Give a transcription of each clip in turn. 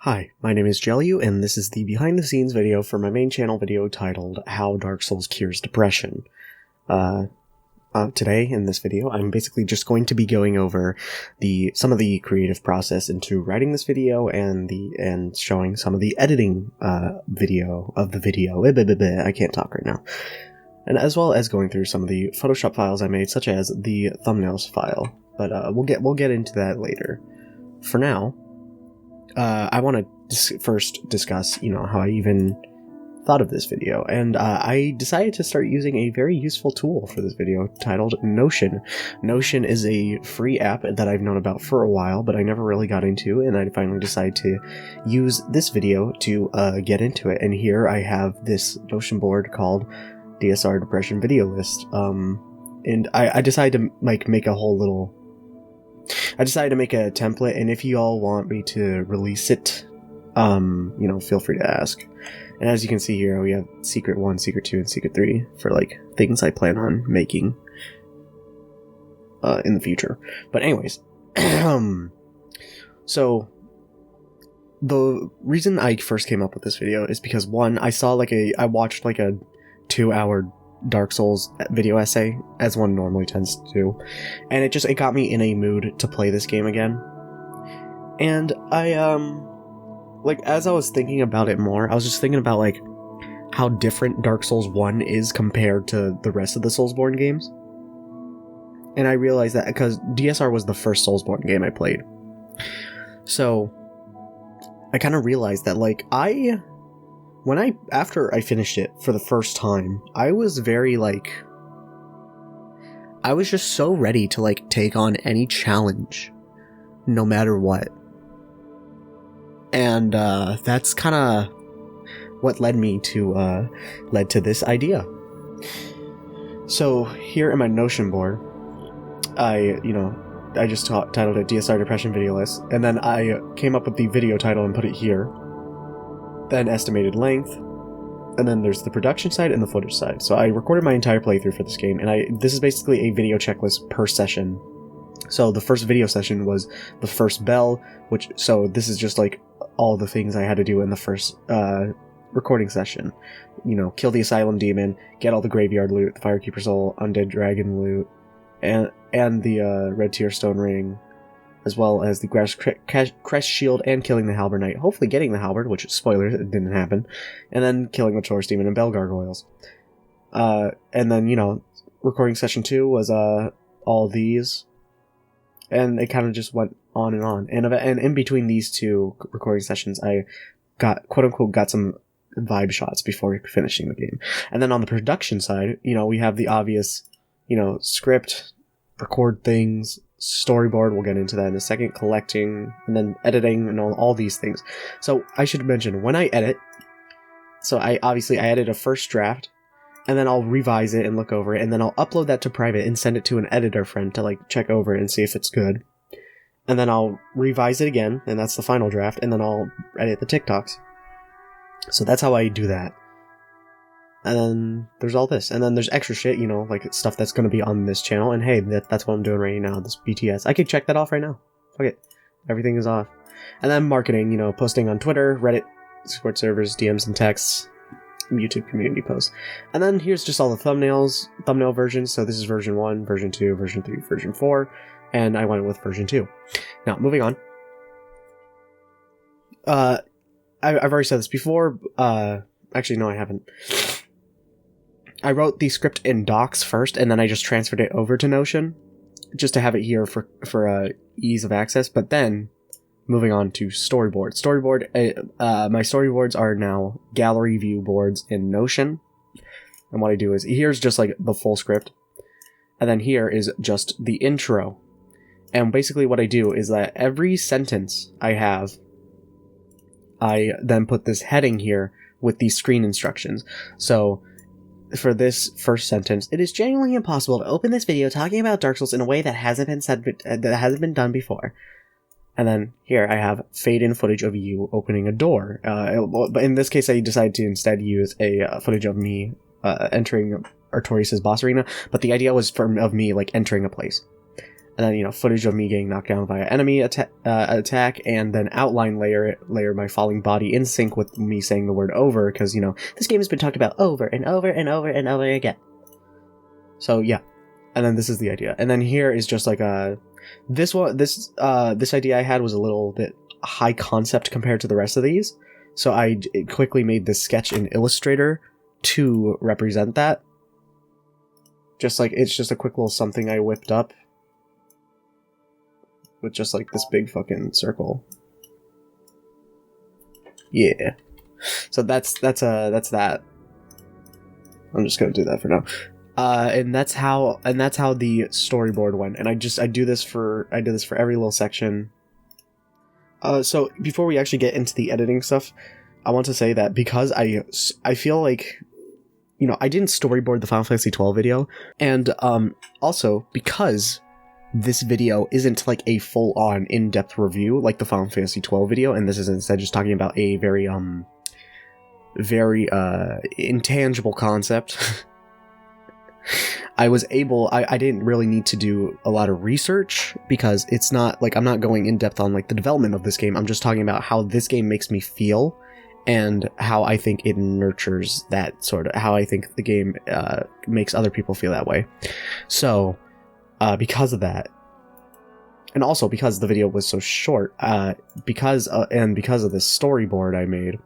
Hi, my name is Jelly, and this is the behind the scenes video for my main channel video titled How Dark Souls Cures Depression. Today, in this video, I'm basically just going to be going over some of the creative process into writing this video and showing some of the editing video of the video. I can't talk right now. And as well as going through some of the Photoshop files I made, such as the thumbnails file. But we'll get into that later. For now, I want to first discuss, how I even thought of this video, and I decided to start using a very useful tool for this video titled Notion. Notion is a free app that I've known about for a while, but I never really got into, and I finally decided to use this video to get into it. And here I have this Notion board called DSR Depression Video List, and I decided to make a whole little... I decided to make a template, and if you all want me to release it, feel free to ask. And as you can see here, we have Secret 1, Secret 2, and Secret 3 for, things I plan on making in the future. But anyways, so the reason I first came up with this video is because, one, I watched a 2-hour Dark Souls video essay, as one normally tends to do, and it got me in a mood to play this game again. And I as I was thinking about it more, I was just thinking about how different Dark Souls 1 is compared to the rest of the Soulsborne games. And I realized that because DSR was the first Soulsborne game I played, so I kind of realized that after I finished it for the first time, I was very I was just so ready to take on any challenge, no matter what. And that's kind of what led to this idea. So here in my Notion board, I just titled it DSR Depression Video List, and then I came up with the video title and put it here. Then estimated length, and then there's the production side and the footage side. So I recorded my entire playthrough for this game, and this is basically a video checklist per session. So the first video session was the first bell, so this is just all the things I had to do in the first recording session. Kill the Asylum Demon, get all the graveyard loot, the Firekeeper Soul, Undead Dragon loot, and the Red Tear Stone Ring, as well as the Crest Shield and killing the Halberd Knight, hopefully getting the Halberd, which, spoilers, it didn't happen, and then killing the Taurus Demon and Bell Gargoyles. And then, recording session 2 was all these, and it kind of just went on and on. And in between these two recording sessions, I quote-unquote got some vibe shots before finishing the game. And then on the production side, we have the obvious, script, record things, storyboard, we'll get into that in a second, collecting, and then editing, and all these things. So I should mention, when I edit, so I edit a first draft, and then I'll revise it and look over it, and then I'll upload that to private and send it to an editor friend to check over it and see if it's good. And then I'll revise it again, and that's the final draft, and then I'll edit the TikToks. So that's how I do that. And then there's all this. And then there's extra shit, stuff that's going to be on this channel. And hey, that's what I'm doing right now, this BTS. I could check that off right now. Fuck it. Everything is off. And then marketing, posting on Twitter, Reddit, Discord servers, DMs and texts, YouTube community posts. And then here's just all the thumbnail versions. So this is version 1, version 2, version 3, version 4. And I went with version 2. Now, moving on. I've already said this before. Actually, no, I haven't. I wrote the script in Docs first, and then I just transferred it over to Notion, just to have it here for ease of access. But then, moving on to storyboard. My storyboards are now gallery view boards in Notion. And what I do is, here's just the full script. And then here is just the intro. And basically what I do is that every sentence I have, I then put this heading here with these screen instructions. So, for this first sentence, it is genuinely impossible to open this video talking about Dark Souls in a way that hasn't been done before. And then here I have fade-in footage of you opening a door. But in this case, I decided to instead use a footage of me entering Artorias' boss arena. But the idea was of me entering a place. and then, you know, footage of me getting knocked down by an enemy attack, and then outline layer my falling body in sync with me saying the word over, because, you know, this game has been talked about over and over and over and over again. So yeah, and then this is the idea, and then here is just like this idea I had was a little bit high concept compared to the rest of these, so I quickly made this sketch in Illustrator to represent that. Just like, it's just a quick little something I whipped up with just like this big fucking circle. Yeah. So that's that. I'm just gonna do that for now. And that's how the storyboard went. And I did this for every little section. So before we actually get into the editing stuff, I want to say that because I feel like, you know, I didn't storyboard the Final Fantasy XII video, and also because this video isn't like a full-on in-depth review like the Final Fantasy XII video, and this is instead just talking about a very intangible concept. I didn't really need to do a lot of research, because it's not like I'm not going in depth on like the development of this game. I'm just talking about how this game makes me feel, and how I think it nurtures that sort of, how I think the game makes other people feel that way. So because of that, and also because the video was so short, because of this storyboard I made,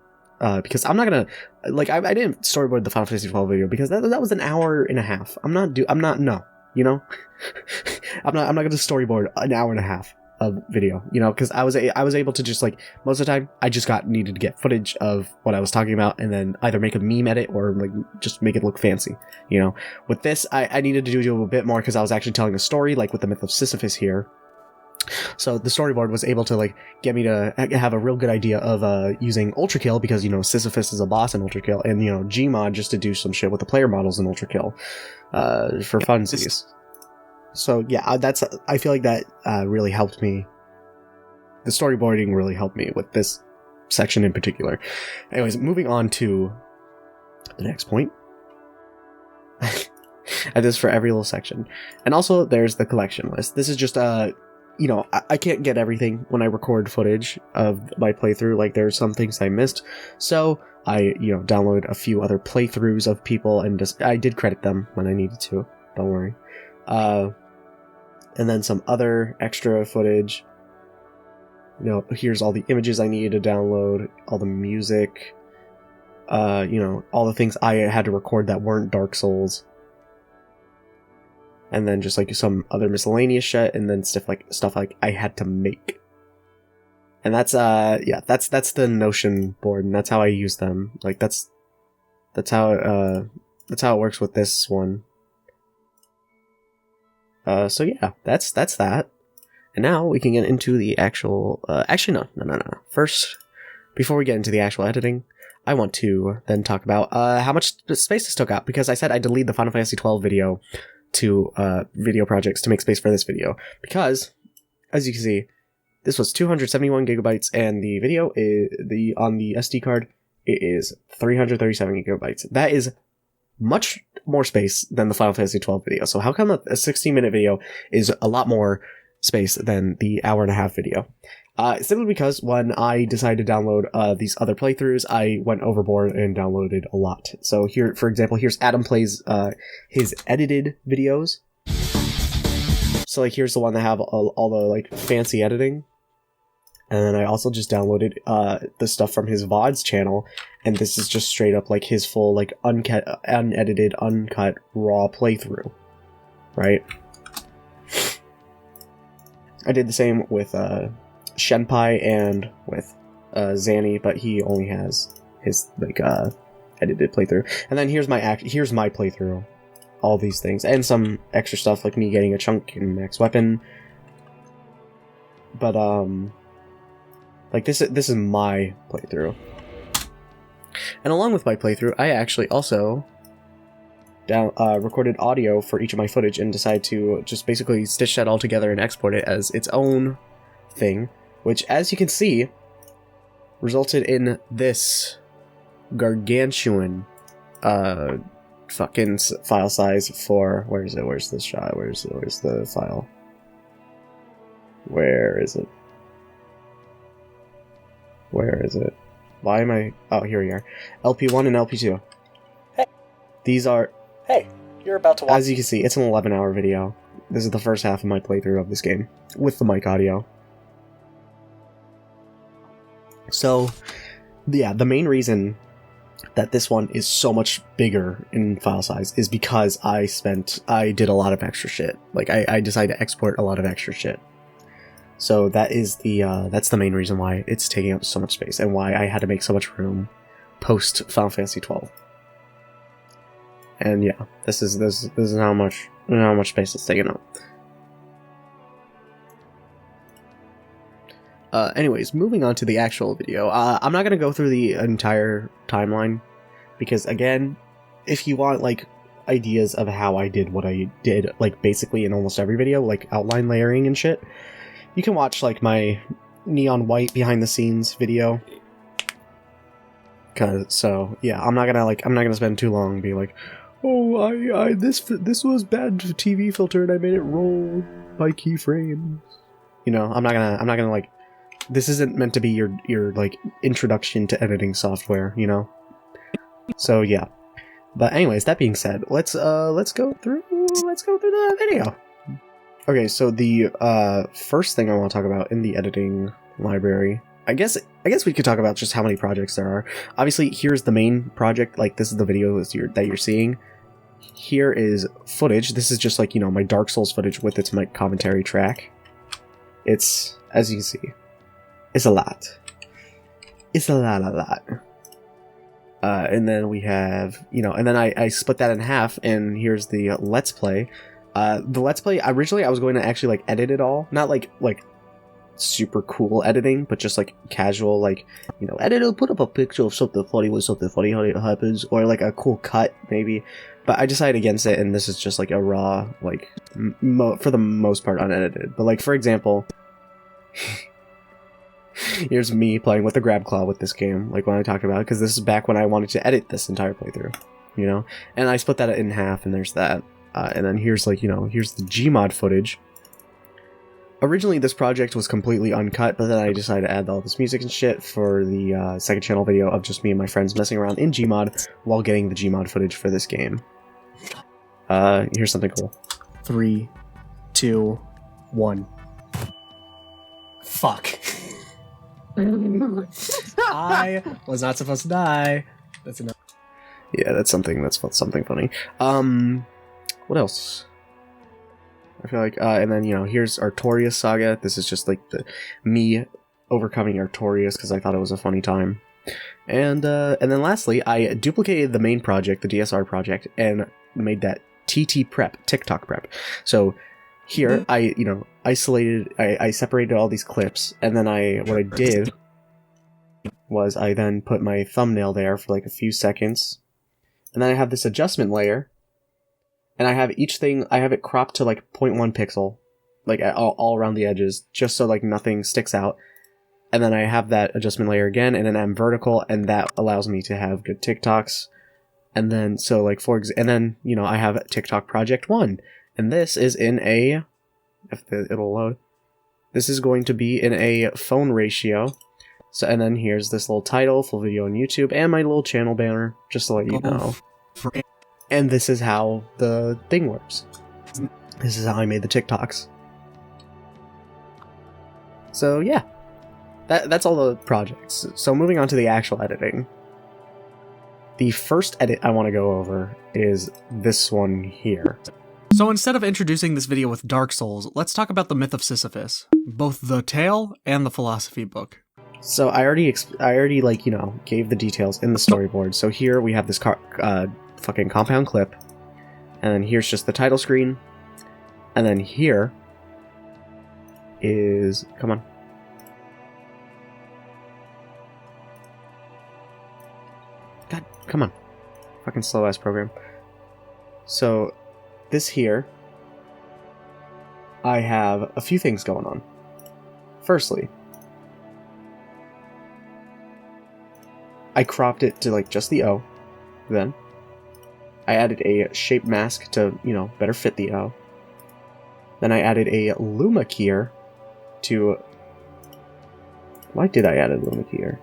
because I'm not gonna, like, I didn't storyboard the Final Fantasy XII video because that was an hour and a half. I'm not, you know, I'm not gonna storyboard an hour and a half of video, you know, because I was able to just, like, most of the time I just needed to get footage of what I was talking about, and then either make a meme edit or like just make it look fancy, you know. With this, I needed to do a little bit more, because I was actually telling a story, like with the Myth of Sisyphus here. So the storyboard was able to like get me to have a real good idea of using Ultra Kill, because, you know, Sisyphus is a boss in Ultra Kill, and, you know, Gmod just to do some shit with the player models in Ultra Kill for funsies. So yeah, I feel like that really helped me. The storyboarding really helped me with this section in particular. Anyways, moving on to the next point. I did this for every little section. And also, there's the collection list. This is just you know, I can't get everything when I record footage of my playthrough. Like, there are some things I missed, so I, you know, downloaded a few other playthroughs of people, and I did credit them when I needed to. Don't worry. And then some other extra footage. You know, here's all the images I needed to download, all the music, you know, all the things I had to record that weren't Dark Souls. And then just like some other miscellaneous shit, and then stuff like I had to make. And that's yeah, that's the Notion board, and that's how I use them. Like that's how it works with this one. So yeah, that's that. And now we can get into the actual, actually no. First, before we get into the actual editing, I want to then talk about, how much space this took up, because I said I deleted the Final Fantasy XII video to, video projects to make space for this video, because, as you can see, this was 271 gigabytes, and the video on the SD card, it is 337 gigabytes. That is much more space than the Final Fantasy XII video. So how come a 16-minute video is a lot more space than the hour-and-a-half video? Simply because when I decided to download these other playthroughs, I went overboard and downloaded a lot. So here, for example, here's Adam plays his edited videos. So like here's the one that have all the like fancy editing. And then I also just downloaded the stuff from his VODs channel, and this is just straight up like his full like unedited, uncut, raw playthrough, right? I did the same with Shenpai and with Zanny, but he only has his like edited playthrough. And then here's my playthrough, all these things, and some extra stuff like me getting a chunk in max weapon. But like this is my playthrough. And along with my playthrough, I actually also recorded audio for each of my footage and decided to just basically stitch that all together and export it as its own thing, which, as you can see, resulted in this gargantuan fucking file size for, where's the shot? Where's the file? Where is it? Where is it? Why am I... Oh, here we are. LP1 and LP2. Hey. These are... Hey, you're about to watch... As you can see, it's an 11-hour video. This is the first half of my playthrough of this game, with the mic audio. So, yeah, the main reason that this one is so much bigger in file size is because I did a lot of extra shit. Like, I decided to export a lot of extra shit. So that is that's the main reason why it's taking up so much space, and why I had to make so much room post Final Fantasy XII. And yeah, this is how much space it's taking up. Anyways, moving on to the actual video. I'm not gonna go through the entire timeline, because again, if you want like ideas of how I did what I did, like basically in almost every video, like outline layering and shit, you can watch like my neon white behind the scenes video. So yeah, I'm not gonna spend too long being like, oh, this was bad TV filter and I made it roll by keyframes. You know, I'm not gonna like, this isn't meant to be your like introduction to editing software, you know. So yeah, but anyways, that being said, let's go through the video. Okay, so the first thing I want to talk about in the editing library, I guess we could talk about just how many projects there are. Obviously, here's the main project. Like, this is the video that you're seeing. Here is footage. This is just like, you know, my Dark Souls footage with its mic commentary track. It's, as you can see, it's a lot. It's a lot. And then we have, you know, and then I split that in half, and here's the Let's Play. The Let's Play, originally I was going to actually like edit it all, not like super cool editing, but just like casual, like, you know, edit, put up a picture of something funny with something funny, how it happens, or like a cool cut maybe. But I decided against it, and this is just like a raw, like, for the most part unedited. But like, for example, here's me playing with the grab claw with this game, like when I talked about it, because this is back when I wanted to edit this entire playthrough, you know, and I split that in half, and there's that. And then here's like, you know, here's the Gmod footage. Originally this project was completely uncut, but then I decided to add all this music and shit for the second channel video of just me and my friends messing around in Gmod while getting the Gmod footage for this game. Here's something cool. 3, 2, 1. Fuck. I was not supposed to die. That's enough. Yeah, that's something funny. What else? I feel like, and then, you know, here's Artorias Saga. This is just like me overcoming Artorias because I thought it was a funny time. And then lastly, I duplicated the main project, the DSR project, and made that TT prep, TikTok prep. So here, I separated all these clips, and then what I did was I then put my thumbnail there for like a few seconds, and then I have this adjustment layer. And I have I have it cropped to like 0.1 pixel, like all around the edges, just so like nothing sticks out. And then I have that adjustment layer again, and then I'm vertical, and that allows me to have good TikToks. And then, so like and then, you know, I have TikTok Project 1, and this is in it'll load. This is going to be in a phone ratio. So, and then here's this little title, full video on YouTube, and my little channel banner, just to let you know. And this is how the thing works. This is how I made the TikToks. So yeah, that's all the projects. So moving on to the actual editing. The first edit I want to go over is this one here. So instead of introducing this video with Dark Souls, let's talk about the Myth of Sisyphus, both the tale and the philosophy book. So I already like, you know, gave the details in the storyboard. So here we have this fucking compound clip, and then here's just the title screen, and then here is, come on, God, come on, fucking slow ass program. So this here, I have a few things going on. Firstly, I cropped it to like just the O. Then I added a shape mask to, you know, better fit the O. Then I added a luma keyer to... Why did I add a Luma keyer?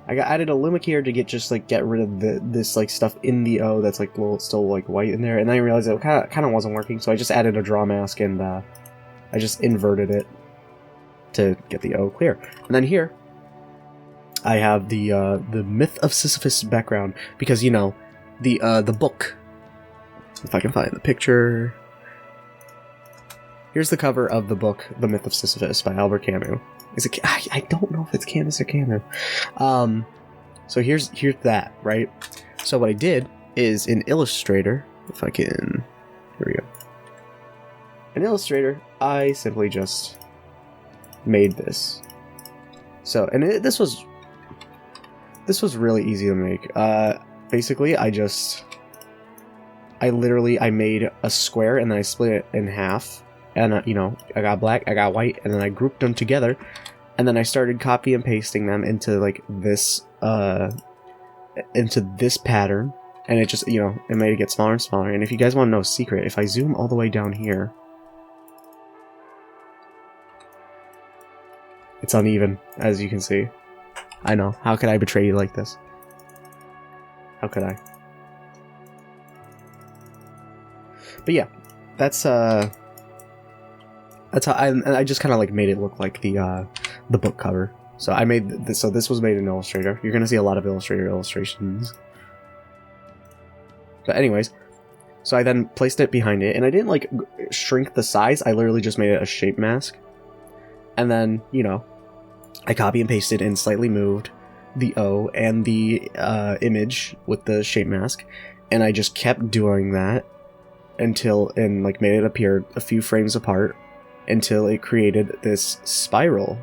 I added a Luma keyer to get rid of this like stuff in the O that's like still like white in there, and then I realized it kind of wasn't working, so I just added a draw mask and I just inverted it to get the O clear. And then here I have the Myth of Sisyphus background, because you know the book. If I can find the picture. Here's the cover of the book, The Myth of Sisyphus by Albert Camus. Is it? I don't know if it's Camus or Camus. So here's that, right? So what I did is in Illustrator, if I can, here we go. In Illustrator, I simply just made this. So, and this was really easy to make. Basically, I made a square and then I split it in half. And, you know, I got black, I got white, and then I grouped them together. And then I started copy and pasting them into, like, this pattern. And it just, you know, it made it get smaller and smaller. And if you guys want to know a secret, if I zoom all the way down here, it's uneven, as you can see. I know. How could I betray you like this? How could I? But yeah, that's how I just kind of like made it look like the book cover. So I made this. So this was made in Illustrator. You're gonna see a lot of Illustrator illustrations. But anyways, so I then placed it behind it, and I didn't like shrink the size. I literally just made it a shape mask, and then you know, I copy and pasted and slightly moved the O and the image with the shape mask, and I just kept doing that until made it appear a few frames apart until it created this spiral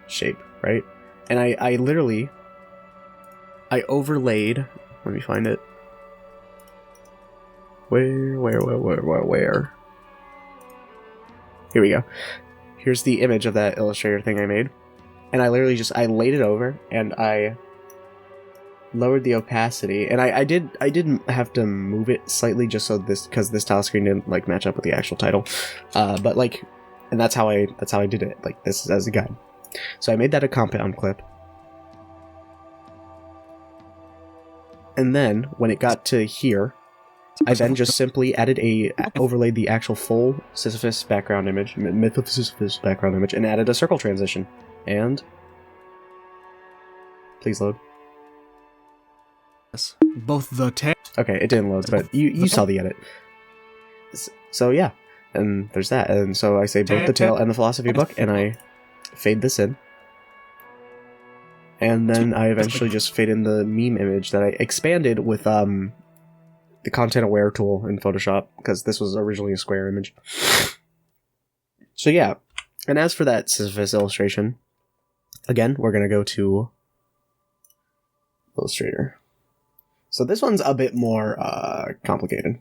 shape, right? And I literally overlaid, let me find it. Where? Here we go. Here's the image of that Illustrator thing I made. And I literally I laid it over and I lowered the opacity, and I didn't have to move it slightly just so because this tile screen didn't like match up with the actual title, but like, and that's how I did it, like this as a guide. So I made that a compound clip, and then when it got to here, I then just simply overlaid the actual full Sisyphus background image, Myth of Sisyphus background image, and added a circle transition. And please load. Both the tail. Okay, it didn't load, but you saw the edit. So yeah, and there's that. And so I say both the tail and the philosophy book, and I fade this in. And then I eventually just fade in the meme image that I expanded with the content aware tool in Photoshop, because this was originally a square image. So yeah, and as for that Sisyphus illustration, again, we're going to go to Illustrator. So this one's a bit more complicated.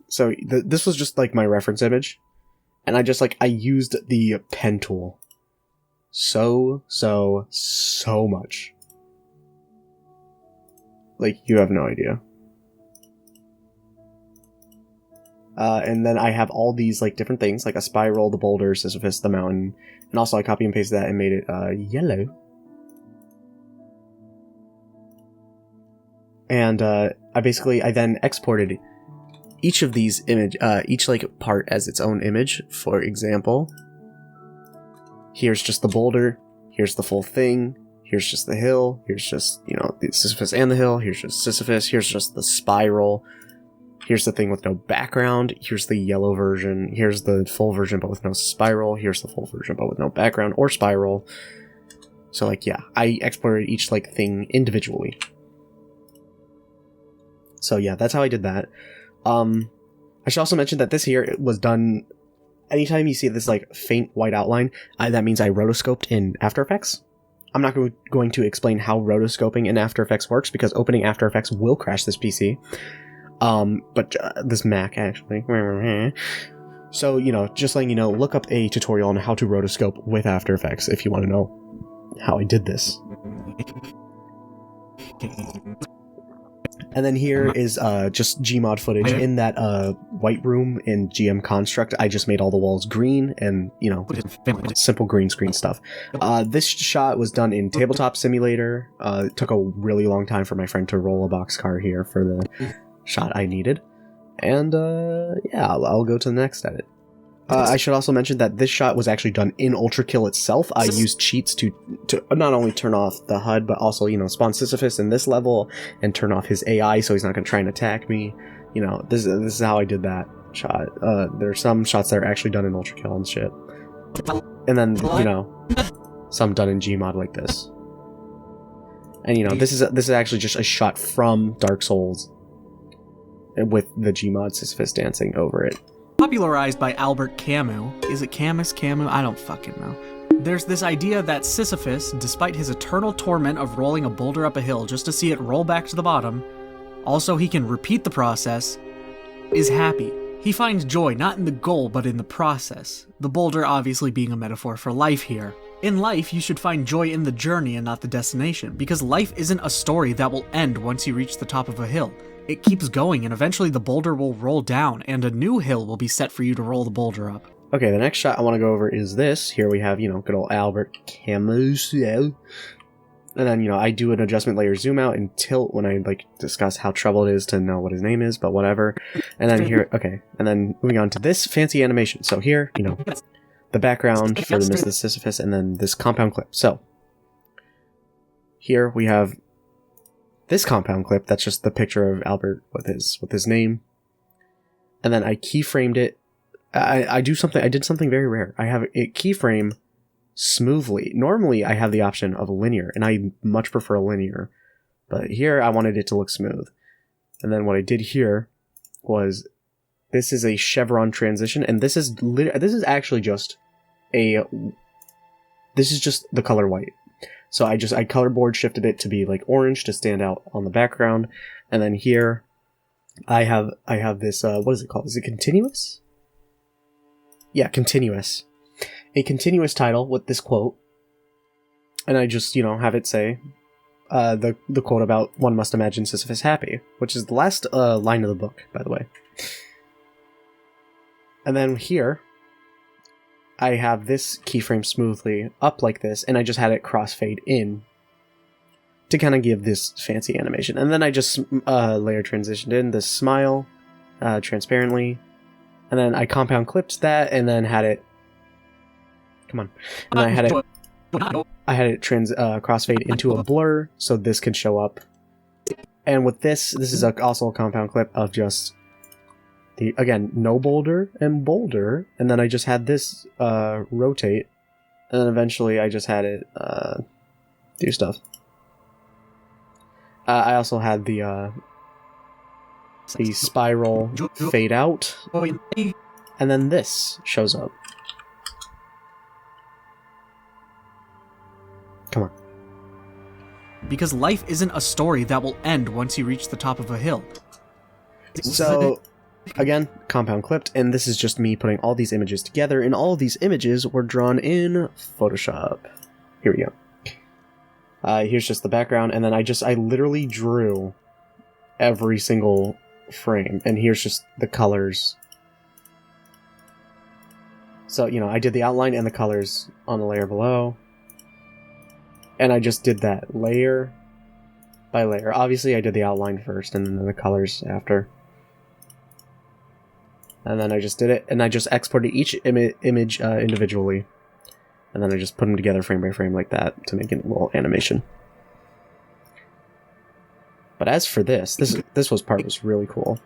So this was just like my reference image, and I used the pen tool so much. Like, you have no idea. And then I have all these like different things, like a spiral, the boulder, Sisyphus, the mountain, and also I copy and pasted that and made it yellow. And I then exported each of these each like part as its own image. For example, here's just the boulder, here's the full thing, here's just the hill, here's just, you know, the Sisyphus and the hill, here's just Sisyphus, here's just the spiral, here's the thing with no background, here's the yellow version, here's the full version but with no spiral, here's the full version but with no background or spiral. So like, yeah, I exported each like thing individually. So yeah, that's how I did that. I should also mention that this here was done, anytime you see this like faint white outline, that means I rotoscoped in After Effects. I'm not going to explain how rotoscoping in After Effects works, because opening After Effects will crash this PC. But this Mac, actually. So, you know, just letting you know, look up a tutorial on how to rotoscope with After Effects if you want to know how I did this. And then here is just Gmod footage in that white room in GM Construct. I just made all the walls green and, you know, simple green screen stuff. This shot was done in Tabletop Simulator. It took a really long time for my friend to roll a boxcar here for the shot I needed. And yeah, I'll go to the next edit. I should also mention that this shot was actually done in Ultrakill itself. I used cheats to not only turn off the HUD, but also, you know, spawn Sisyphus in this level and turn off his AI so he's not going to try and attack me. You know, this is how I did that shot. There's some shots that are actually done in Ultrakill and shit. And then, you know, some done in Gmod like this. And, you know, this is actually just a shot from Dark Souls with the Gmod Sisyphus dancing over it. Popularized by Albert Camus. Is it Camus? I don't fucking know. There's this idea that Sisyphus, despite his eternal torment of rolling a boulder up a hill just to see it roll back to the bottom, also he can repeat the process, is happy. He finds joy not in the goal, but in the process. The boulder obviously being a metaphor for life here. In life, you should find joy in the journey and not the destination, because life isn't a story that will end once you reach the top of a hill. It keeps going, and eventually the boulder will roll down, and a new hill will be set for you to roll the boulder up. Okay, the next shot I want to go over is this. Here we have, you know, good old Albert Camus. And then, you know, I do an adjustment layer zoom out and tilt when I, like, discuss how trouble it is to know what his name is, but whatever. And then here, okay, and then moving on to this fancy animation. So here, you know, the background for the Myth of Sisyphus, and then this compound clip. So, here we have this compound clip, that's just the picture of Albert with his name. And then I keyframed it. I did something very rare. I have it keyframe smoothly. Normally I have the option of linear, and I much prefer linear. But here I wanted it to look smooth. And then what I did here was, this is a chevron transition, and this is actually just this is just the color white. So I colorboard shifted it to be like orange to stand out on the background. And then here I have this, what is it called? Is it continuous? Yeah, continuous. A continuous title with this quote. And I just, you know, have it say, the quote about "one must imagine Sisyphus happy," which is the last line of the book, by the way. And then here I have this keyframe smoothly up like this, and I just had it crossfade in to kind of give this fancy animation. And then I just layer transitioned in this smile transparently, and then I compound clipped that, and then had it. Come on, and then I had it crossfade into a blur, so this can show up. And with this is also a compound clip of just again, no boulder and boulder, and then I just had this rotate, and then eventually I just had it do stuff. I also had the spiral fade out, and then this shows up. Come on. Because life isn't a story that will end once you reach the top of a hill. So, again, compound clipped, and this is just me putting all these images together, and all of these images were drawn in Photoshop. Here we go. Here's just the background, and then I literally drew every single frame, and here's just the colors. So, you know, I did the outline and the colors on the layer below, and I just did that layer by layer. Obviously, I did the outline first, and then the colors after. And then I just did it, and I just exported each image individually. And then I just put them together frame by frame like that to make a little animation. But as for this part was really cool.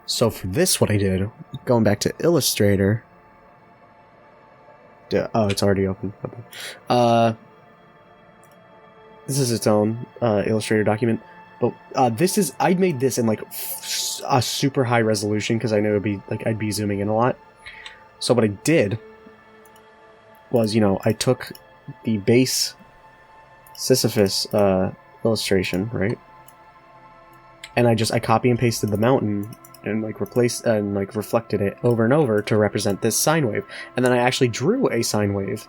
So for this, what I did, going back to Illustrator. Oh, it's already open. This is its own Illustrator document. But I made this in like a super high resolution because I knew I'd be zooming in a lot. So what I did was, you know, I took the base Sisyphus illustration, right? And I copy and pasted the mountain and like replaced and like reflected it over and over to represent this sine wave. And then I actually drew a sine wave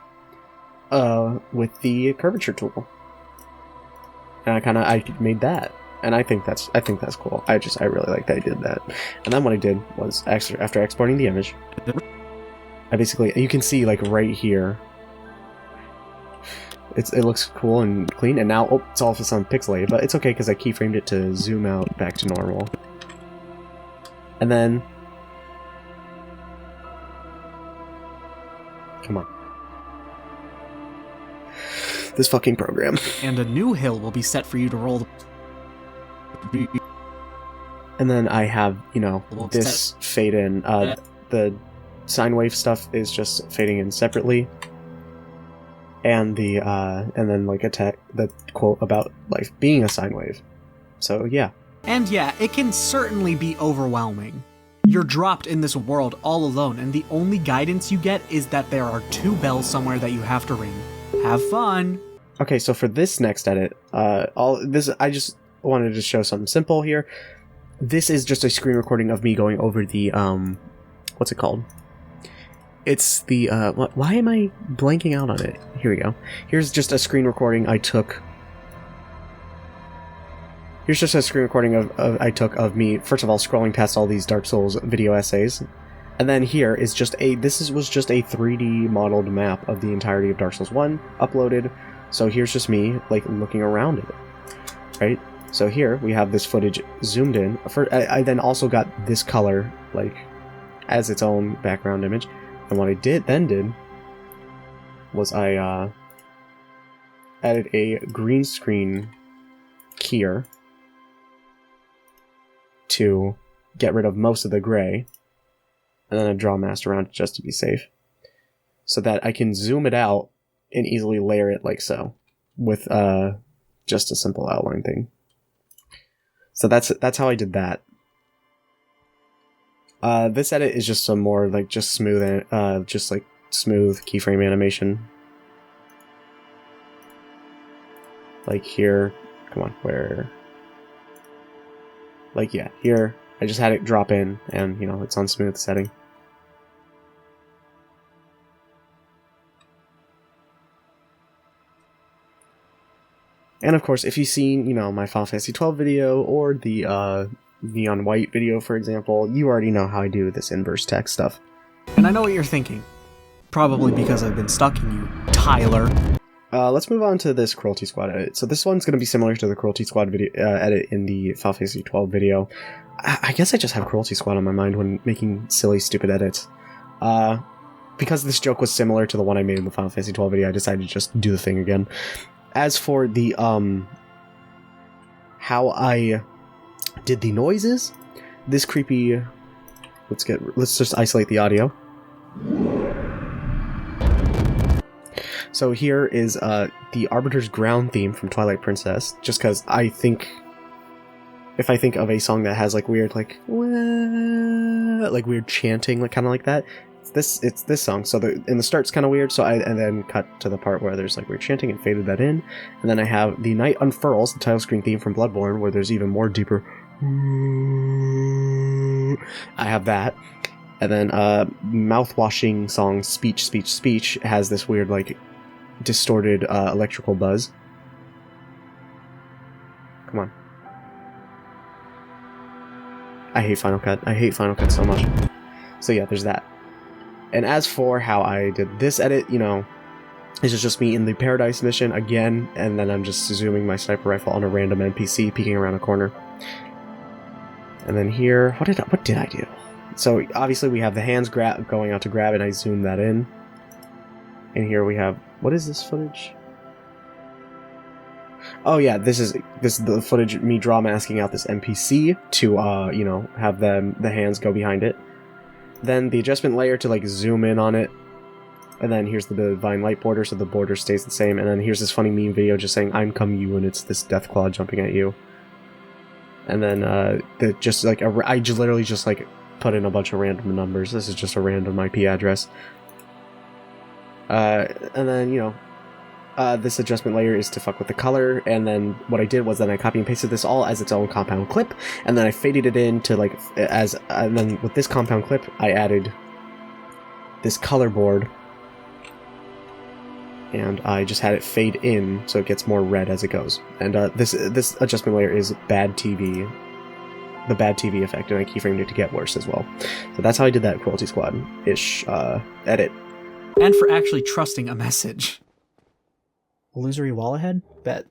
with the curvature tool. and I made that, and I think that's cool. I really like that I did that. And then what I did was, after exporting the image, I basically, you can see like right here, it looks cool and clean, and now it's all of a sudden pixelated, but it's okay because I keyframed it to zoom out back to normal. And then, come on. This fucking program. And a new hill will be set for you to roll. And then I have, this fade in. The sine wave stuff is just fading in separately. And then like the quote about life being a sine wave. So yeah. And yeah, it can certainly be overwhelming. You're dropped in this world all alone, and the only guidance you get is that there are 2 bells somewhere that you have to ring. Have fun! Okay, so for this next edit, I just wanted to show something simple here. This is just a screen recording of me going over the, what's it called? It's the, why am I blanking out on it? Here we go. Here's just a screen recording I took. Here's just a screen recording I took of me, first of all, scrolling past all these Dark Souls video essays. And then here is just was just a 3D modeled map of the entirety of Dark Souls 1 uploaded. So here's just me, like, looking around it. Right? So here we have this footage zoomed in. I then also got this color, like, as its own background image. And what I did was I added a green screen keyer to get rid of most of the gray, and then a draw mask around it just to be safe, so that I can zoom it out and easily layer it like so, with just a simple outline thing. So that's how I did that. This edit is just some more like just smooth keyframe animation. Like here, come on, where? Like yeah, here I just had it drop in, and it's on smooth setting. And of course, if you've seen, my Final Fantasy XII video or the Neon White video, for example, you already know how I do this inverse text stuff. And I know what you're thinking. Probably because I've been stalking you, Tyler. Let's move on to this Cruelty Squad edit. So this one's going to be similar to the Cruelty Squad video edit in the Final Fantasy XII video. I guess I just have Cruelty Squad on my mind when making silly, stupid edits. Because this joke was similar to the one I made in the Final Fantasy XII video, I decided to just do the thing again. As for the, how I did the noises, this creepy... Let's just isolate the audio. So here is the Arbiter's Ground theme from Twilight Princess, just because if I think of a song that has like weird weird chanting, like kind of like that, it's this song. So in the start's kind of weird, so and then cut to the part where there's like weird chanting and faded that in, and then I have The Night Unfurls, the title screen theme from Bloodborne, where there's even more deeper. I have that. And then mouth-washing song Speech, Speech, Speech has this weird, like, distorted electrical buzz. Come on. I hate Final Cut. I hate Final Cut so much. So yeah, there's that. And as for how I did this edit, this is just me in the Paradise mission again, and then I'm just zooming my sniper rifle on a random NPC peeking around a corner. And then here, what did I do? So obviously we have the hands going out to grab, and I zoom that in. And here we have, what is this footage? Oh yeah, this is the footage me draw masking out this NPC to have the hands go behind it. Then the adjustment layer to like zoom in on it. And then here's the divine light border, so the border stays the same. And then here's this funny meme video just saying I'm come you, and it's this Deathclaw jumping at you. And then I literally just like put in a bunch of random numbers. This is just a random IP address. And then, this adjustment layer is to fuck with the color, and then what I did was then I copy and pasted this all as its own compound clip, and then I faded it in to and then with this compound clip, I added this color board and I just had it fade in so it gets more red as it goes. And this adjustment layer is bad TV, the bad TV effect, and I keyframed it to get worse as well. So that's how I did that Cruelty Squad-ish edit. And for actually trusting a message. Illusory wall ahead? Bet.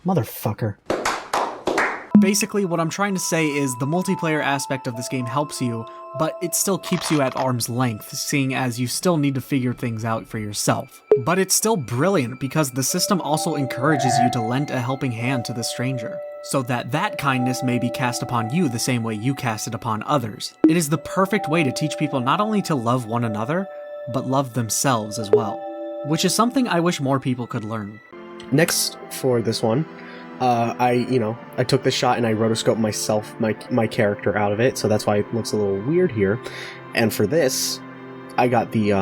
Motherfucker. Basically, what I'm trying to say is the multiplayer aspect of this game helps you, but it still keeps you at arm's length, seeing as you still need to figure things out for yourself. But it's still brilliant because the system also encourages you to lend a helping hand to the stranger, so that kindness may be cast upon you the same way you cast it upon others. It is the perfect way to teach people not only to love one another, but love themselves as well, which is something I wish more people could learn. Next for this one, I took this shot and I rotoscoped myself, my character out of it, so that's why it looks a little weird here. And for this, I got the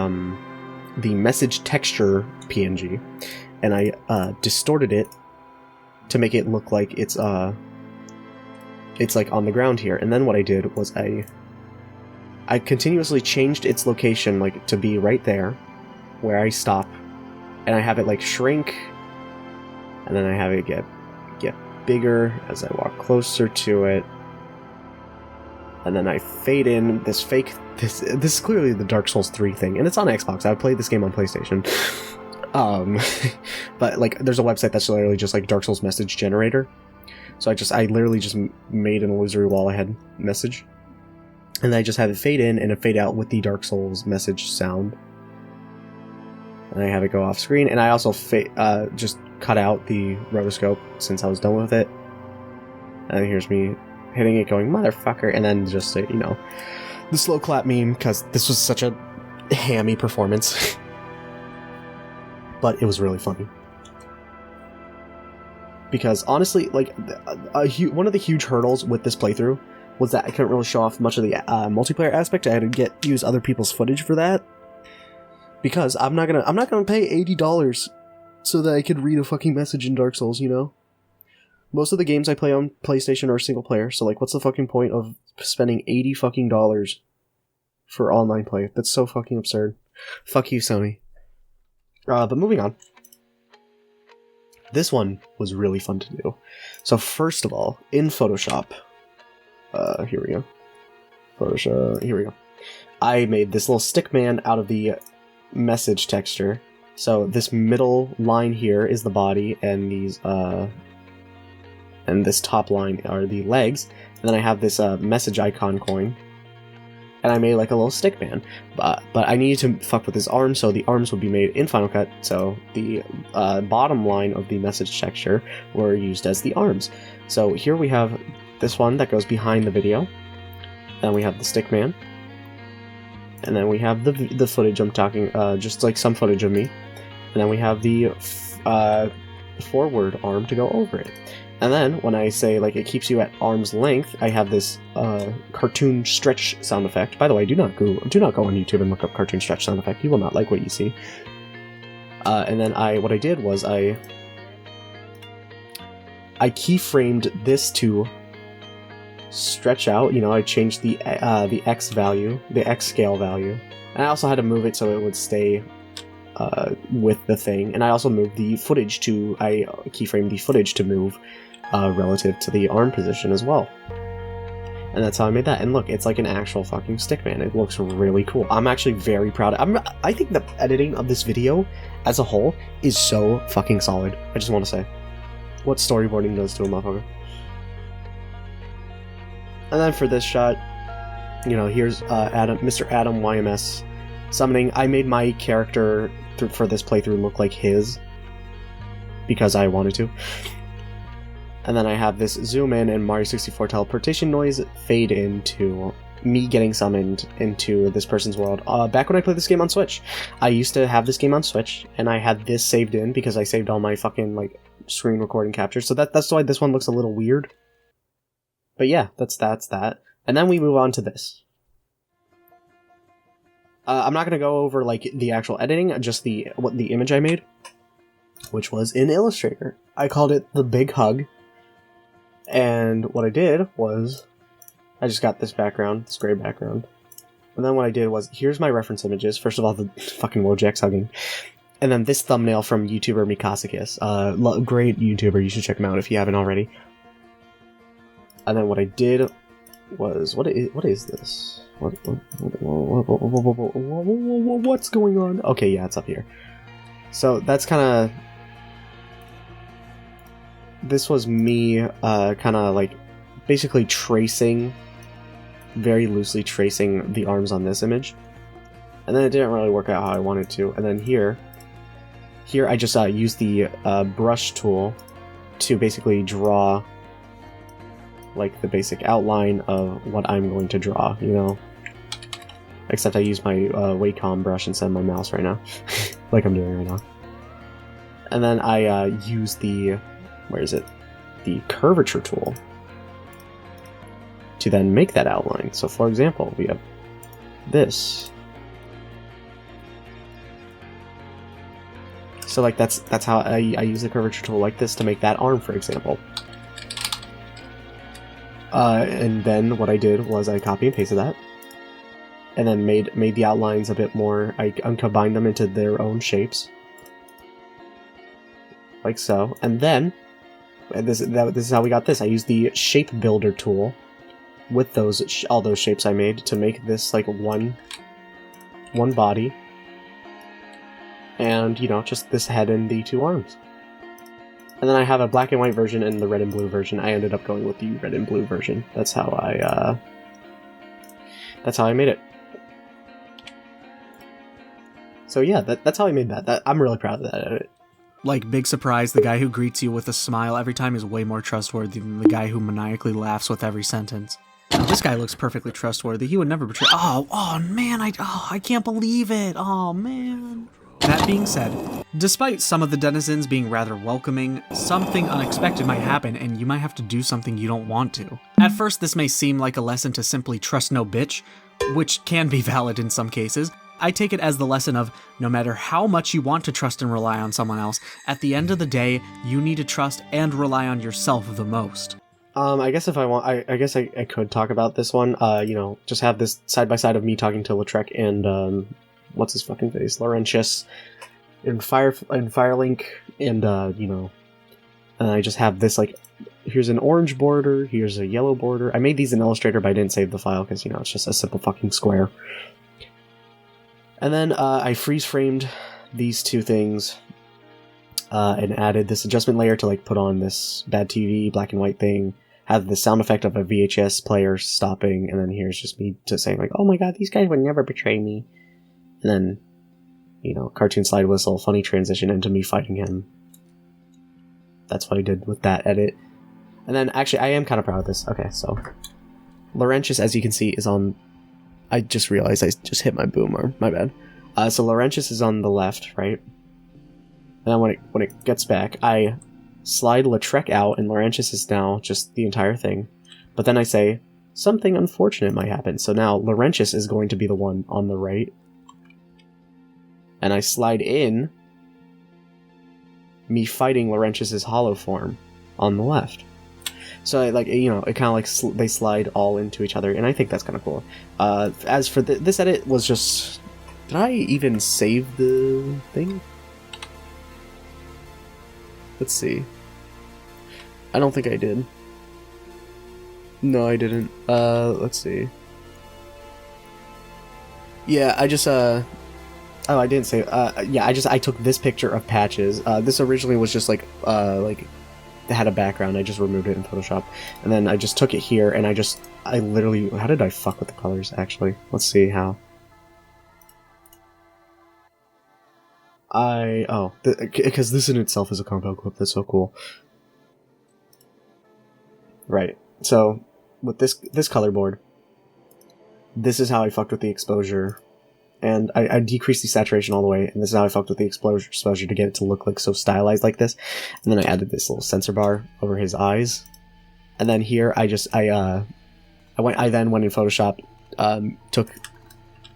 message texture PNG, and I distorted it to make it look like it's like on the ground here. And then what I did was I continuously changed its location like to be right there, where I stop, and I have it like shrink, and then I have it get bigger as I walk closer to it, and then I fade in this fake. This is clearly the Dark Souls 3 thing, and it's on Xbox. I played this game on PlayStation. But like, there's a website that's literally just like Dark Souls message generator. So I literally just made an illusory wall ahead message, and I just have it fade in and a fade out with the Dark Souls message sound. And I have it go off screen, and I also just cut out the rotoscope since I was done with it. And here's me hitting it going, motherfucker, and then just, the slow clap meme, because this was such a hammy performance. But it was really funny. Because honestly, like, one of the huge hurdles with this playthrough was that I couldn't really show off much of the multiplayer aspect. I had to use other people's footage for that. Because I'm not gonna pay $80 so that I could read a fucking message in Dark Souls, Most of the games I play on PlayStation are single player, so like, what's the fucking point of spending $80 fucking dollars for online play? That's so fucking absurd. Fuck you, Sony. But moving on. This one was really fun to do. So first of all, in Photoshop, here we go. Photoshop, here we go. I made this little stick man out of the message texture. So this middle line here is the body, and these and this top line are the legs. And then I have this message icon coin, and I made like a little stick man. But I needed to fuck with his arms, so the arms would be made in Final Cut. So the bottom line of the message texture were used as the arms. So here we have this one that goes behind the video. Then we have the stick man. And then we have the footage I'm talking, just like some footage of me. And then we have the forward arm to go over it. And then when I say like it keeps you at arm's length, I have this cartoon stretch sound effect. By the way, do not go on YouTube and look up cartoon stretch sound effect. You will not like what you see. And then what I did was I keyframed this to stretch out. I changed the X value, the X scale value, and I also had to move it so it would stay with the thing. And I also moved the footage I keyframed the footage to move relative to the arm position as well. And that's how I made that. And look, it's like an actual fucking stickman. It looks really cool. I'm actually very proud. I think the editing of this video as a whole is so fucking solid. I just want to say what storyboarding does to a motherfucker. And then for this shot, here's Mr. Adam YMS summoning. I made my character for this playthrough look like his, because I wanted to. And then I have this zoom in and Mario 64 teleportation noise fade into me getting summoned into this person's world. Back when I played this game on Switch, I used to have this game on Switch, and I had this saved in because I saved all my fucking like screen recording captures. So that's why this one looks a little weird. But yeah, that's that. And then we move on to this. I'm not going to go over like the actual editing, just the image I made, which was in Illustrator. I called it The Big Hug. And what I did was I just got this background, this gray background. And then what I did was, here's my reference images. First of all, the fucking Wojaks hugging. And then this thumbnail from YouTuber Mikasakis. Great YouTuber, you should check him out if you haven't already. And then what I did was, what is this? What's going on? Okay, yeah, it's up here. So that's kind of... This was me kind of like basically tracing, very loosely tracing the arms on this image. And then it didn't really work out how I wanted to. And then here I just used the brush tool to basically draw like the basic outline of what I'm going to draw, you know? Except I use my Wacom brush instead of my mouse right now, like I'm doing right now. And then I use the, where is it? The curvature tool to then make that outline. So for example, we have this. So like that's how I use the curvature tool like this to make that arm, for example. And then what I did was I copy and pasted that, and then made the outlines a bit more. I combined them into their own shapes, like so. And then this is how we got this. I used the shape builder tool with those all those shapes I made to make this like one body. And, you know, just this head and the two arms. And then I have a black and white version and the red and blue version. I ended up going with the red and blue version. That's how I made it. So yeah, that's how I made that. I'm really proud of that edit. Like, big surprise, the guy who greets you with a smile every time is way more trustworthy than the guy who maniacally laughs with every sentence. Now, this guy looks perfectly trustworthy. He would never betray. Oh man, I can't believe it. Oh man. That being said, despite some of the denizens being rather welcoming, something unexpected might happen and you might have to do something you don't want to. At first, this may seem like a lesson to simply trust no bitch, which can be valid in some cases. I take it as the lesson of, no matter how much you want to trust and rely on someone else, at the end of the day, you need to trust and rely on yourself the most. I guess if I want, I guess I could talk about this one, you know, just have this side by side of me talking to Lautrec and, what's his fucking face? Laurentius in Firelink, and you know, and I just have this like, here's an orange border, here's a yellow border. I made these in Illustrator, but I didn't save the file because, you know, it's just a simple fucking square. And then I freeze framed these two things and added this adjustment layer to like put on this bad TV black and white thing. Have the sound effect of a VHS player stopping, and then here's just me just saying like, "Oh my god, these guys would never betray me." And then, you know, cartoon slide whistle, funny transition into me fighting him. That's what I did with that edit. And then, actually, I am kind of proud of this. Okay, so Laurentius, as you can see, is on... I just realized I just hit my boom arm. My bad. So Laurentius is on the left, right? And then when it gets back, I slide Lautrec out, and Laurentius is now just the entire thing. But then I say, something unfortunate might happen. So now Laurentius is going to be the one on the right. And I slide in me fighting Laurentius's hollow form on the left. So, like, you know, it kind of like they slide all into each other, and I think that's kind of cool. As for this edit was just... Did I even save the thing? Let's see. I don't think I did. No, I didn't. Let's see. Yeah, I just, Oh, I didn't say. Yeah, I took this picture of Patches. This originally was just like it had a background. I just removed it in Photoshop, and then I just took it here, and I literally. How did I fuck with the colors? Actually, let's see how. Because this in itself is a compound clip. That's so cool. Right. So with this color board, this is how I fucked with the exposure. And I decreased the saturation all the way, and this is how I fucked with the exposure to get it to look like so stylized like this. And then I added this little sensor bar over his eyes. And then here I then went in Photoshop, took